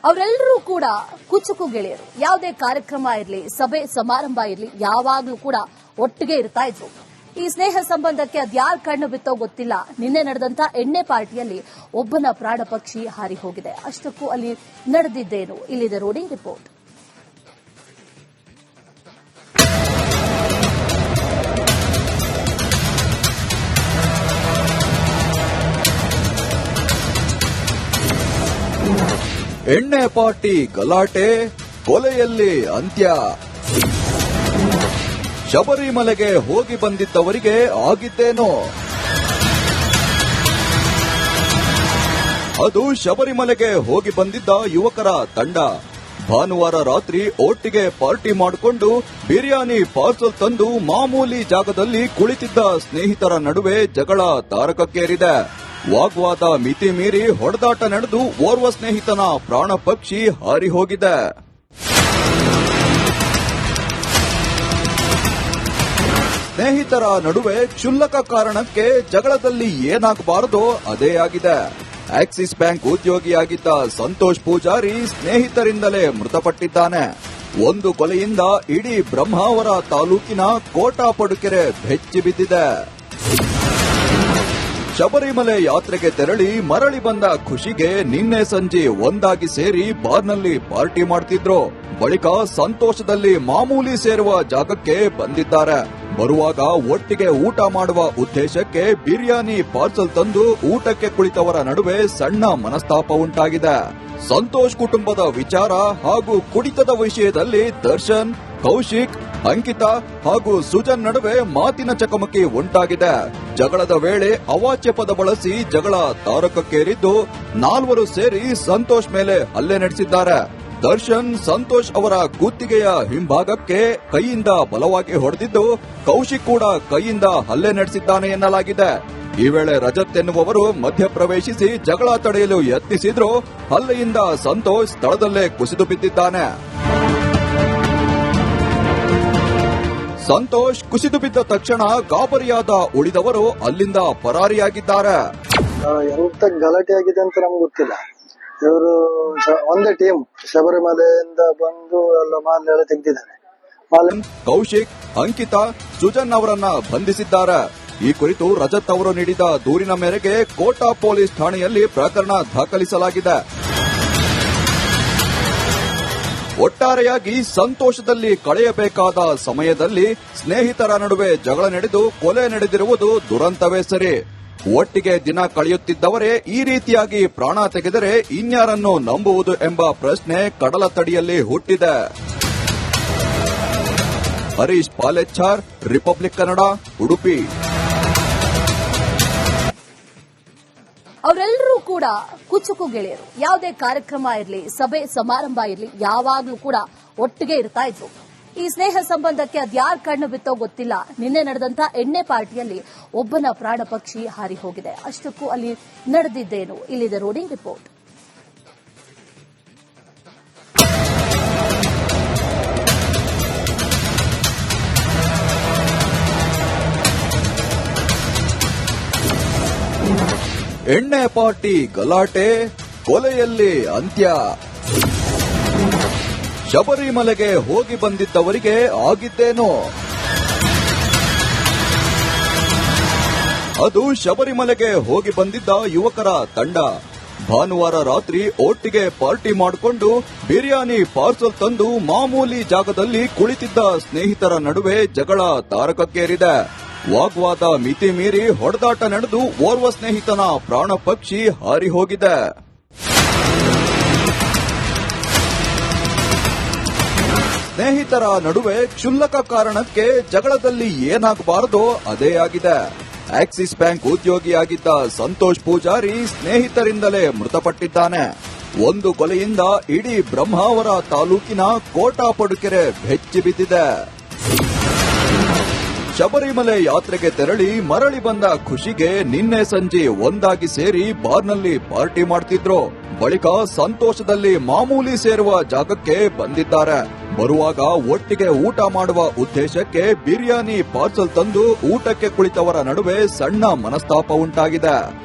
ಅವರೆಲ್ಲರೂ ಕೂಡ ಕುಚುಕು ಗೆಳೆಯರು. ಯಾವುದೇ ಕಾರ್ಯಕ್ರಮ ಇರಲಿ, ಸಭೆ ಸಮಾರಂಭ ಇರಲಿ, ಯಾವಾಗಲೂ ಕೂಡ ಒಟ್ಟಿಗೆ ಇರ್ತಾ ಇದ್ರು. ಈ ಸ್ನೇಹ ಸಂಬಂಧಕ್ಕೆ ಅದ್ಯಾರ ಕಣ್ಣು ಬಿತ್ತೋ ಗೊತ್ತಿಲ್ಲ. ನಿನ್ನೆ ನಡೆದಂತ ಎಣ್ಣೆ ಪಾರ್ಟಿಯಲ್ಲಿ ಒಬ್ಬನ ಪ್ರಾಣ ಪಕ್ಷಿ ಹಾರಿ ಹೋಗಿದೆ. ಅಷ್ಟಕ್ಕೂ ಅಲ್ಲಿ ನಡೆದಿದ್ದೇನು? ಇಲ್ಲಿದೆ ನೋಡಿ ರಿಪೋರ್ಟ್. ಎಣ್ಣೆ ಪಾರ್ಟಿ ಗಲಾಟೆ, ಕೊಲೆಯಲ್ಲಿ ಅಂತ್ಯ. ಶಬರಿಮಲೆಗೆ ಹೋಗಿ ಬಂದಿದ್ದವರಿಗೆ ಆಗಿದ್ದೇನೋ? ಅದು ಶಬರಿಮಲೆಗೆ ಹೋಗಿ ಬಂದಿದ್ದ ಯುವಕರ ತಂಡ. ಭಾನುವಾರ ರಾತ್ರಿ ಒಟ್ಟಿಗೆ ಪಾರ್ಟಿ ಮಾಡಿಕೊಂಡು ಬಿರಿಯಾನಿ ಪಾರ್ಸಲ್ ತಂದು ಮಾಮೂಲಿ ಜಾಗದಲ್ಲಿ ಕುಳಿತಿದ್ದ ಸ್ನೇಹಿತರ ನಡುವೆ ಜಗಳ ತಾರಕಕ್ಕೇರಿದೆ. ವಾಗ್ವಾದ ಮಿತಿ ಮೀರಿ ಹೊಡೆದಾಟ ನಡೆದು ಓರ್ವ ಸ್ನೇಹಿತನ ಪ್ರಾಣ ಪಕ್ಷಿ ಹಾರಿ ಹೋಗಿದೆ. ಸ್ನೇಹಿತರ ನಡುವೆ ಕ್ಷುಲ್ಲಕ ಕಾರಣಕ್ಕೆ ಜಗಳದಲ್ಲಿ ಏನಾಗಬಾರದೋ ಅದೇ ಆಗಿದೆ. ಆಕ್ಸಿಸ್ ಬ್ಯಾಂಕ್ ಉದ್ಯೋಗಿಯಾಗಿದ್ದ ಸಂತೋಷ್ ಪೂಜಾರಿ ಸ್ನೇಹಿತರಿಂದಲೇ ಮೃತಪಟ್ಟಿದ್ದಾನೆ. ಒಂದು ಕೊಲೆಯಿಂದ ಇಡೀ ಬ್ರಹ್ಮಾವರ ತಾಲೂಕಿನ ಕೋಟಾ ಪಡುಕೆರೆ ಬೆಚ್ಚಿ ಬಿದ್ದಿದೆ. ಶಬರಿಮಲೆ ಯಾತ್ರೆಗೆ ತೆರಳಿ ಮರಳಿ ಬಂದ ಖುಷಿಗೆ ನಿನ್ನೆ ಸಂಜೆ ಒಂದಾಗಿ ಸೇರಿ ಬಾರ್ನಲ್ಲಿ ಪಾರ್ಟಿ ಮಾಡ್ತಿದ್ರು. ಬಳಿಕ ಸಂತೋಷದಲ್ಲಿ ಮಾಮೂಲಿ ಸೇರುವ ಜಾಗಕ್ಕೆ ಬಂದಿದ್ದಾರೆ. ಬರುವಾಗ ಒಟ್ಟಿಗೆ ಊಟ ಮಾಡುವ ಉದ್ದೇಶಕ್ಕೆ ಬಿರಿಯಾನಿ ಪಾರ್ಸಲ್ ತಂದು ಊಟಕ್ಕೆ ಕುಳಿತವರ ನಡುವೆ ಸಣ್ಣ ಮನಸ್ತಾಪ ಉಂಟಾಗಿದೆ. ಸಂತೋಷ್ ಕುಟುಂಬದ ವಿಚಾರ ಹಾಗೂ ಕುಡಿತದ ವಿಷಯದಲ್ಲಿ ದರ್ಶನ್, ಕೌಶಿಕ್, ಅಂಕಿತಾ ಹಾಗೂ ಸುಜನ್ ನಡುವೆ ಮಾತಿನ ಚಕಮಕಿ ಉಂಟಾಗಿದೆ. ಜಗಳದ ವೇಳೆ ಅವಾಚ್ಯ ಪದ ಬಳಸಿ ಜಗಳ ತಾರಕಕ್ಕೇರಿದ್ದು ನಾಲ್ವರು ಸೇರಿ ಸಂತೋಷ್ ಮೇಲೆ ಹಲ್ಲೆ ನಡೆಸಿದ್ದಾರೆ. ದರ್ಶನ್ ಸಂತೋಷ್ ಅವರ ಕುತ್ತಿಗೆಯ ಹಿಂಭಾಗಕ್ಕೆ ಕೈಯಿಂದ ಬಲವಾಗಿ ಹೊಡೆದಿದ್ದು, ಕೌಶಿಕ್ ಕೂಡ ಕೈಯಿಂದ ಹಲ್ಲೆ ನಡೆಸಿದ್ದಾನೆ ಎನ್ನಲಾಗಿದೆ. ಈ ವೇಳೆ ರಜತ್ ಎನ್ನುವವರು ಮಧ್ಯಪ್ರವೇಶಿಸಿ ಜಗಳ ತಡೆಯಲು ಯತ್ನಿಸಿದ್ರು. ಹಲ್ಲೆಯಿಂದ ಸಂತೋಷ್ ಸ್ಥಳದಲ್ಲೇ ಕುಸಿದು ಬಿದ್ದಿದ್ದಾನೆ. ಸಂತೋಷ್ ಕುಸಿದು ಬಿದ್ದ ತಕ್ಷಣ ಗಾಬರಿಯಾದ ಉಳಿದವರು ಅಲ್ಲಿಂದ ಪರಾರಿಯಾಗಿದ್ದಾರೆ. ಎಂತ ಗಲಾಟೆ ಆಗಿದೆ ಅಂತ ನಮ್ಗೆ ಗೊತ್ತಿಲ್ಲ. ಇವರು ಒಂದೇ ಟೀಮ್ ಶಬರಿಮಲೆಯಿಂದ ಬಂದು ಎಲ್ಲ ಮಾಲೆಲ್ಲ ತೆಗೆದಿದ್ದಾರೆ. ಕೌಶಿಕ್, ಅಂಕಿತಾ, ಸುಜನ್ ಅವರನ್ನ ಬಂಧಿಸಿದ್ದಾರೆ. ಈ ಕುರಿತು ರಜತ್ ಅವರು ನೀಡಿದ ದೂರಿನ ಮೇರೆಗೆ ಕೋಟಾ ಪೊಲೀಸ್ ಠಾಣೆಯಲ್ಲಿ ಪ್ರಕರಣ ದಾಖಲಿಸಲಾಗಿದೆ. ಒಟ್ಟಾರೆಯಾಗಿ ಸಂತೋಷದಲ್ಲಿ ಕಳೆಯಬೇಕಾದ ಸಮಯದಲ್ಲಿ ಸ್ನೇಹಿತರ ನಡುವೆ ಜಗಳ ನಡೆದು ಕೊಲೆ ನಡೆದಿರುವುದು ದುರಂತವೇ ಸರಿ. ಒಟ್ಟಿಗೆ ದಿನ ಕಳೆಯುತ್ತಿದ್ದವರೇ ಈ ರೀತಿಯಾಗಿ ಪ್ರಾಣ ತೆಗೆದರೆ ಇನ್ಯಾರನ್ನು ನಂಬುವುದು ಎಂಬ ಪ್ರಶ್ನೆ ಕಡಲ ತಡಿಯಲ್ಲಿ ಹುಟ್ಟಿದೆ. ಹರೀಶ್ ಪಾಲೆಚ್ಚಾರ್, ರಿಪಬ್ಲಿಕ್ ಕನ್ನಡ, ಉಡುಪಿ. ಅವರೆಲ್ಲರೂ ಕೂಡ ಕುಚುಕು ಗೆಳೆಯರು. ಯಾವುದೇ ಕಾರ್ಯಕ್ರಮ ಇರಲಿ, ಸಭೆ ಸಮಾರಂಭ ಇರಲಿ, ಯಾವಾಗಲೂ ಕೂಡ ಒಟ್ಟಿಗೆ ಇರ್ತಾ ಇದ್ರು. ಈ ಸ್ನೇಹ ಸಂಬಂಧಕ್ಕೆ ಅದ್ಯಾರ ಕಣ್ಣು ಬಿತ್ತೋ ಗೊತ್ತಿಲ್ಲ. ನಿನ್ನೆ ನಡೆದಂತ ಎಣ್ಣೆ ಪಾರ್ಟಿಯಲ್ಲಿ ಒಬ್ಬನ ಪ್ರಾಣ ಪಕ್ಷಿ ಹಾರಿ ಹೋಗಿದೆ. ಅಷ್ಟಕ್ಕೂ ಅಲ್ಲಿ ನಡೆದಿದ್ದೇನು? ಇಲ್ಲಿದೆ ನೋಡಿ ರಿಪೋರ್ಟ್. ಎಣ್ಣೆ ಪಾರ್ಟಿ ಗಲಾಟೆ, ಕೊಲೆಯಲ್ಲಿ ಅಂತ್ಯ. ಶಬರಿಮಲೆಗೆ ಹೋಗಿ ಬಂದಿದ್ದವರಿಗೆ ಆಗಿದ್ದೇನೋ? ಅದು ಶಬರಿಮಲೆಗೆ ಹೋಗಿ ಬಂದಿದ್ದ ಯುವಕರ ತಂಡ. ಭಾನುವಾರ ರಾತ್ರಿ ಒಟ್ಟಿಗೆ ಪಾರ್ಟಿ ಮಾಡಿಕೊಂಡು ಬಿರಿಯಾನಿ ಪಾರ್ಸಲ್ ತಂದು ಮಾಮೂಲಿ ಜಾಗದಲ್ಲಿ ಕುಳಿತಿದ್ದ ಸ್ನೇಹಿತರ ನಡುವೆ ಜಗಳ ತಾರಕಕ್ಕೇರಿದೆ. ವಾಗ್ವಾದ ಮಿತಿ ಮೀರಿ ಹೊಡೆದಾಟ ನಡೆದು ಓರ್ವ ಸ್ನೇಹಿತನ ಪ್ರಾಣ ಪಕ್ಷಿ ಹಾರಿ ಹೋಗಿದೆ. ಸ್ನೇಹಿತರ ನಡುವೆ ಕ್ಷುಲ್ಲಕ ಕಾರಣಕ್ಕೆ ಜಗಳದಲ್ಲಿ ಏನಾಗಬಾರದೋ ಅದೇ ಆಗಿದೆ. ಆಕ್ಸಿಸ್ ಬ್ಯಾಂಕ್ ಉದ್ಯೋಗಿಯಾಗಿದ್ದ ಸಂತೋಷ್ ಪೂಜಾರಿ ಸ್ನೇಹಿತರಿಂದಲೇ ಮೃತಪಟ್ಟಿದ್ದಾನೆ. ಒಂದು ಕೊಲೆಯಿಂದ ಇಡೀ ಬ್ರಹ್ಮಾವರ ತಾಲೂಕಿನ ಕೋಟಾ ಪಡುಕೆರೆ ಬೆಚ್ಚಿ ಬಿದ್ದಿದೆ. ಶಬರಿಮಲೆ ಯಾತ್ರೆಗೆ ತೆರಳಿ ಮರಳಿ ಬಂದ ಖುಷಿಗೆ ನಿನ್ನೆ ಸಂಜೆ ಒಂದಾಗಿ ಸೇರಿ ಬಾರ್ನಲ್ಲಿ ಪಾರ್ಟಿ ಮಾಡ್ತಿದ್ರು. ಬಳಿಕ ಸಂತೋಷದಲ್ಲಿ ಮಾಮೂಲಿ ಸೇರುವ ಜಾಗಕ್ಕೆ ಬಂದಿದ್ದಾರೆ. ಬರುವಾಗ ಒಟ್ಟಿಗೆ ಊಟ ಮಾಡುವ ಉದ್ದೇಶಕ್ಕೆ ಬಿರಿಯಾನಿ ಪಾರ್ಸಲ್ ತಂದು ಊಟಕ್ಕೆ ಕುಳಿತವರ ನಡುವೆ ಸಣ್ಣ ಮನಸ್ತಾಪ ಉಂಟಾಗಿದೆ.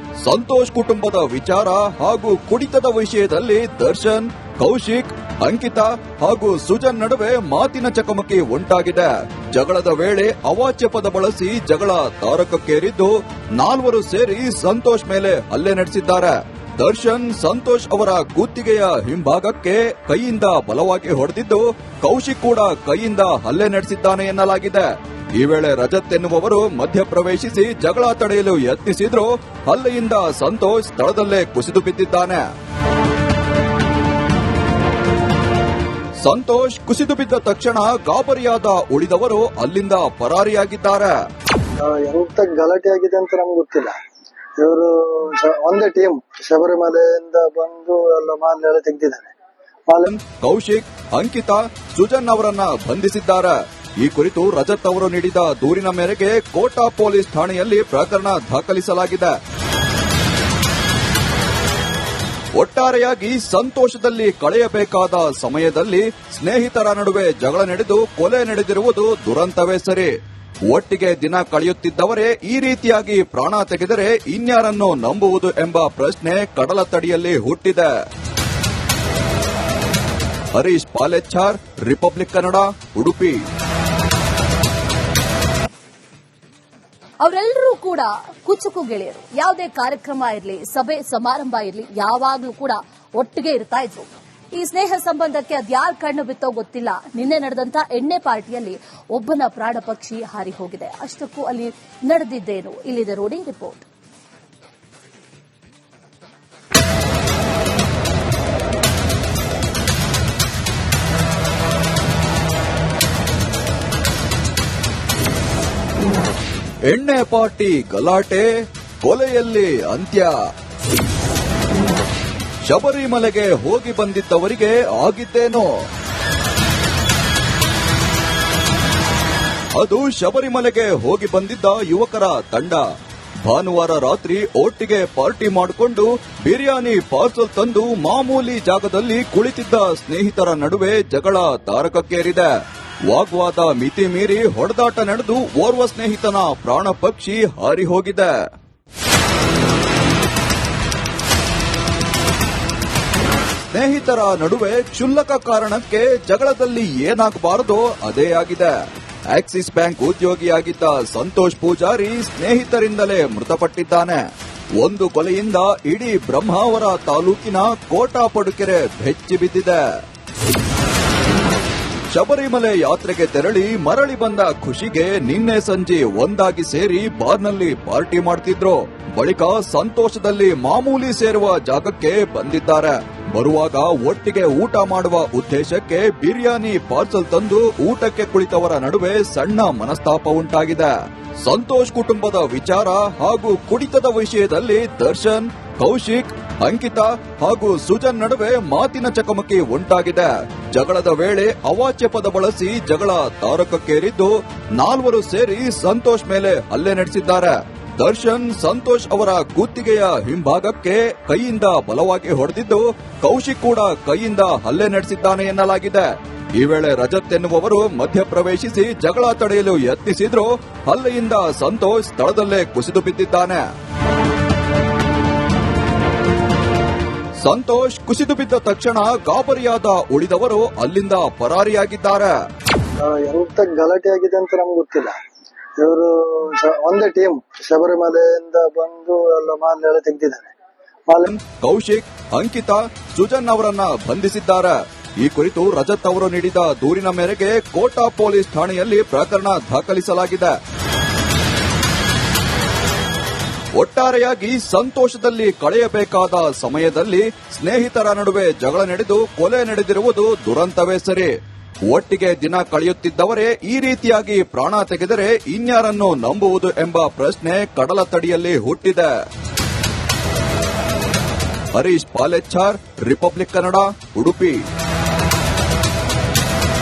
ಸಂತೋಷ್ ಕುಟುಂಬದ ವಿಚಾರ ಹಾಗೂ ಕುಡಿತದ ವಿಷಯದಲ್ಲಿ ದರ್ಶನ್, ಕೌಶಿಕ್, ಅಂಕಿತಾ ಹಾಗೂ ಸುಜನ್ ನಡುವೆ ಮಾತಿನ ಚಕಮಕಿ ಉಂಟಾಗಿದೆ. ಜಗಳದ ವೇಳೆ ಅವಾಚ್ಯ ಪದ ಬಳಸಿ ಜಗಳ ತಾರಕಕ್ಕೇರಿದ್ದು 4 ಸೇರಿ ಸಂತೋಷ್ ಮೇಲೆ ಹಲ್ಲೆ ನಡೆಸಿದ್ದಾರೆ. ದರ್ಶನ್ ಸಂತೋಷ್ ಅವರ ಕುತ್ತಿಗೆಯ ಹಿಂಭಾಗಕ್ಕೆ ಕೈಯಿಂದ ಬಲವಾಗಿ ಹೊಡೆದಿದ್ದು, ಕೌಶಿಕ್ ಕೂಡ ಕೈಯಿಂದ ಹಲ್ಲೆ ನಡೆಸಿದ್ದಾನೆ ಎನ್ನಲಾಗಿದೆ. ಈ ವೇಳೆ ರಜತ್ ಎನ್ನುವವರು ಮಧ್ಯಪ್ರವೇಶಿಸಿ ಜಗಳ ತಡೆಯಲು ಯತ್ನಿಸಿದ್ರು. ಹಲ್ಲೆಯಿಂದ ಸಂತೋಷ್ ಸ್ಥಳದಲ್ಲೇ ಕುಸಿದು ಬಿದ್ದಿದ್ದಾನೆ. ಸಂತೋಷ್ ಕುಸಿದು ಬಿದ್ದ ತಕ್ಷಣ ಗಾಬರಿಯಾದ ಉಳಿದವರು ಅಲ್ಲಿಂದ ಪರಾರಿಯಾಗಿದ್ದಾರೆ. ಎಂತ ಗಲಾಟೆ ಆಗಿದೆ ಅಂತ ನಮ್ಗೆ ಗೊತ್ತಿಲ್ಲ. ಇವರು ಒಂದೇ ಟೀಮ್ ಶಬರಿಮಲೆಯಿಂದ ಬಂದು ಎಲ್ಲ ಮಾಲೆಲ್ಲ ತೆಗೆದಿದ್ದಾರೆ. ಕೌಶಿಕ್, ಅಂಕಿತಾ, ಸುಜನ್ ಅವರನ್ನ ಬಂಧಿಸಿದ್ದಾರೆ. ಈ ಕುರಿತು ರಜತ್ ಅವರು ನೀಡಿದ ದೂರಿನ ಮೇರೆಗೆ ಕೋಟಾ ಪೊಲೀಸ್ ಠಾಣೆಯಲ್ಲಿ ಪ್ರಕರಣ ದಾಖಲಿಸಲಾಗಿದೆ. ಒಟ್ಟಾರೆಯಾಗಿ ಸಂತೋಷದಲ್ಲಿ ಕಳೆಯಬೇಕಾದ ಸಮಯದಲ್ಲಿ ಸ್ನೇಹಿತರ ನಡುವೆ ಜಗಳ ನಡೆದು ಕೊಲೆ ನಡೆದಿರುವುದು ದುರಂತವೇ ಸರಿ. ಒಟ್ಟಿಗೆ ದಿನ ಕಳೆಯುತ್ತಿದ್ದವರೇ ಈ ರೀತಿಯಾಗಿ ಪ್ರಾಣ ತೆಗೆದರೆ ಇನ್ಯಾರನ್ನು ನಂಬುವುದು ಎಂಬ ಪ್ರಶ್ನೆ ಕಡಲ ತಡಿಯಲ್ಲಿ ಹುಟ್ಟಿದೆ. ಹರೀಶ್ ಪಾಲೆಚ್ಚಾರ್, ರಿಪಬ್ಲಿಕ್ ಕನ್ನಡ, ಉಡುಪಿ. ಅವರೆಲ್ಲರೂ ಕೂಡ ಕುಚುಕು ಗೆಳೆಯರು. ಯಾವುದೇ ಕಾರ್ಯಕ್ರಮ ಇರಲಿ, ಸಭೆ ಸಮಾರಂಭ ಇರಲಿ, ಯಾವಾಗ್ಲೂ ಕೂಡ ಒಟ್ಟಿಗೆ ಇರ್ತಾ ಇದ್ರು. ಈ ಸ್ನೇಹ ಸಂಬಂಧಕ್ಕೆ ಅದ್ಯಾರ ಕಣ್ಣು ಬಿತ್ತೋ ಗೊತ್ತಿಲ್ಲ. ನಿನ್ನೆ ನಡೆದಂತ ಎಣ್ಣೆ ಪಾರ್ಟಿಯಲ್ಲಿ ಒಬ್ಬನ ಪ್ರಾಣ ಪಕ್ಷಿ ಹಾರಿ ಹೋಗಿದೆ. ಅಷ್ಟಕ್ಕೂ ಅಲ್ಲಿ ನಡೆದಿದ್ದೇನು? ಇಲ್ಲಿದೆ ನೋಡಿ ರಿಪೋರ್ಟ್. ಎಣ್ಣೆ ಪಾರ್ಟಿ ಗಲಾಟೆ, ಕೊಲೆಯಲ್ಲಿ ಅಂತ್ಯ. ಶಬರಿಮಲೆಗೆ ಹೋಗಿ ಬಂದಿದ್ದವರಿಗೆ ಆಗಿದ್ದೇನೋ? ಅದು ಶಬರಿಮಲೆಗೆ ಹೋಗಿ ಬಂದಿದ್ದ ಯುವಕರ ತಂಡ. ಭಾನುವಾರ ರಾತ್ರಿ ಒಟ್ಟಿಗೆ ಪಾರ್ಟಿ ಮಾಡಿಕೊಂಡು ಬಿರಿಯಾನಿ ಪಾರ್ಸಲ್ ತಂದು ಮಾಮೂಲಿ ಜಾಗದಲ್ಲಿ ಕುಳಿತಿದ್ದ ಸ್ನೇಹಿತರ ನಡುವೆ ಜಗಳ ತಾರಕಕ್ಕೇರಿದೆ. ವಾಗ್ವಾದ ಮಿತಿ ಮೀರಿ ಹೊಡೆದಾಟ ನಡೆದು ಓರ್ವ ಸ್ನೇಹಿತನ ಪ್ರಾಣ ಪಕ್ಷಿ ಹಾರಿ ಹೋಗಿದೆ. ಸ್ನೇಹಿತರ ನಡುವೆ ಕ್ಷುಲ್ಲಕ ಕಾರಣಕ್ಕೆ ಜಗಳದಲ್ಲಿ ಏನಾಗಬಾರದೋ ಅದೇ ಆಗಿದೆ. ಆಕ್ಸಿಸ್ ಬ್ಯಾಂಕ್ ಉದ್ಯೋಗಿಯಾಗಿದ್ದ ಸಂತೋಷ್ ಪೂಜಾರಿ ಸ್ನೇಹಿತರಿಂದಲೇ ಮೃತಪಟ್ಟಿದ್ದಾನೆ. ಒಂದು ಕೊಲೆಯಿಂದ ಇಡೀ ಬ್ರಹ್ಮಾವರ ತಾಲೂಕಿನ ಕೋಟಾ ಪಡುಕೆರೆ ಬೆಚ್ಚಿ ಬಿದ್ದಿದೆ. ಶಬರಿಮಲೆ ಯಾತ್ರೆಗೆ ತೆರಳಿ ಮರಳಿ ಬಂದ ಖುಷಿಗೆ ನಿನ್ನೆ ಸಂಜೆ ಒಂದಾಗಿ ಸೇರಿ ಬಾರ್ನಲ್ಲಿ ಪಾರ್ಟಿ ಮಾಡ್ತಿದ್ರು. ಬಳಿಕ ಸಂತೋಷದಲ್ಲಿ ಮಾಮೂಲಿ ಸೇರುವ ಜಾಗಕ್ಕೆ ಬಂದಿದ್ದಾರೆ. ಬರುವಾಗ ಒಟ್ಟಿಗೆ ಊಟ ಮಾಡುವ ಉದ್ದೇಶಕ್ಕೆ ಬಿರಿಯಾನಿ ಪಾರ್ಸಲ್ ತಂದು ಊಟಕ್ಕೆ ಕುಳಿತವರ ನಡುವೆ ಸಣ್ಣ ಮನಸ್ತಾಪ ಉಂಟಾಗಿದೆ. ಸಂತೋಷ್ ಕುಟುಂಬದ ವಿಚಾರ ಹಾಗೂ ಕುಡಿತದ ವಿಷಯದಲ್ಲಿ ದರ್ಶನ್, ಕೌಶಿಕ್, ಅಂಕಿತಾ ಹಾಗೂ ಸುಜನ್ ನಡುವೆ ಮಾತಿನ ಚಕಮಕಿ ಉಂಟಾಗಿದೆ. ಜಗಳದ ವೇಳೆ ಅವಾಚ್ಯ ಪದ ಬಳಸಿ ಜಗಳ ತಾರಕಕ್ಕೇರಿದ್ದು 4 ಸೇರಿ ಸಂತೋಷ್ ಮೇಲೆ ಹಲ್ಲೆ ನಡೆಸಿದ್ದಾರೆ. ದರ್ಶನ್ ಸಂತೋಷ್ ಅವರ ಕುತ್ತಿಗೆಯ ಹಿಂಭಾಗಕ್ಕೆ ಕೈಯಿಂದ ಬಲವಾಗಿ ಹೊಡೆದಿದ್ದು, ಕೌಶಿಕ್ ಕೂಡ ಕೈಯಿಂದ ಹಲ್ಲೆ ನಡೆಸಿದ್ದಾನೆ ಎನ್ನಲಾಗಿದೆ. ಈ ವೇಳೆ ರಜತ್ ಎನ್ನುವವರು ಮಧ್ಯಪ್ರವೇಶಿಸಿ ಜಗಳ ತಡೆಯಲು ಯತ್ನಿಸಿದ್ರು. ಹಲ್ಲೆಯಿಂದ ಸಂತೋಷ್ ಸ್ಥಳದಲ್ಲೇ ಕುಸಿದು ಬಿದ್ದಿದ್ದಾನೆ. ಸಂತೋಷ್ ಕುಸಿದು ಬಿದ್ದ ತಕ್ಷಣ ಗಾಬರಿಯಾದ ಉಳಿದವರು ಅಲ್ಲಿಂದ ಪರಾರಿಯಾಗಿದ್ದಾರೆ. ಎಂತ ಗಲಾಟೆ ಆಗಿದೆ ಅಂತ ನಮ್ಗೆ ಗೊತ್ತಿಲ್ಲ. ಇವರು ಒಂದೇ ಟೀಮ್ ಶಬರಿಮಲೆಯಿಂದ ಬಂದು ಎಲ್ಲ ಮಾಲೆಲ್ಲ ತೆಗೆದಿದ್ದಾರೆ. ಕೌಶಿಕ್, ಅಂಕಿತಾ, ಸುಜನ್ ಅವರನ್ನ ಬಂಧಿಸಿದ್ದಾರೆ. ಈ ಕುರಿತು ರಜತ್ ಅವರು ನೀಡಿದ ದೂರಿನ ಮೇರೆಗೆ ಕೋಟಾ ಪೊಲೀಸ್ ಠಾಣೆಯಲ್ಲಿ ಪ್ರಕರಣ ದಾಖಲಿಸಲಾಗಿದೆ. ಒಟ್ಟಾರೆಯಾಗಿ ಸಂತೋಷದಲ್ಲಿ ಕಳೆಯಬೇಕಾದ ಸಮಯದಲ್ಲಿ ಸ್ನೇಹಿತರ ನಡುವೆ ಜಗಳ ನಡೆದು ಕೊಲೆ ನಡೆದಿರುವುದು ದುರಂತವೇ ಸರಿ. ಒಟ್ಟಿಗೆ ದಿನ ಕಳೆಯುತ್ತಿದ್ದವರೇ ಈ ರೀತಿಯಾಗಿ ಪ್ರಾಣ ತೆಗೆದರೆ ಇನ್ಯಾರನ್ನು ನಂಬುವುದು ಎಂಬ ಪ್ರಶ್ನೆ ಕಡಲ ತಡಿಯಲ್ಲಿ ಹುಟ್ಟಿದೆ. ಹರೀಶ್ ಪಾಲೆಚ್ಚಾರ್, ರಿಪಬ್ಲಿಕ್ ಕನ್ನಡ, ಉಡುಪಿ.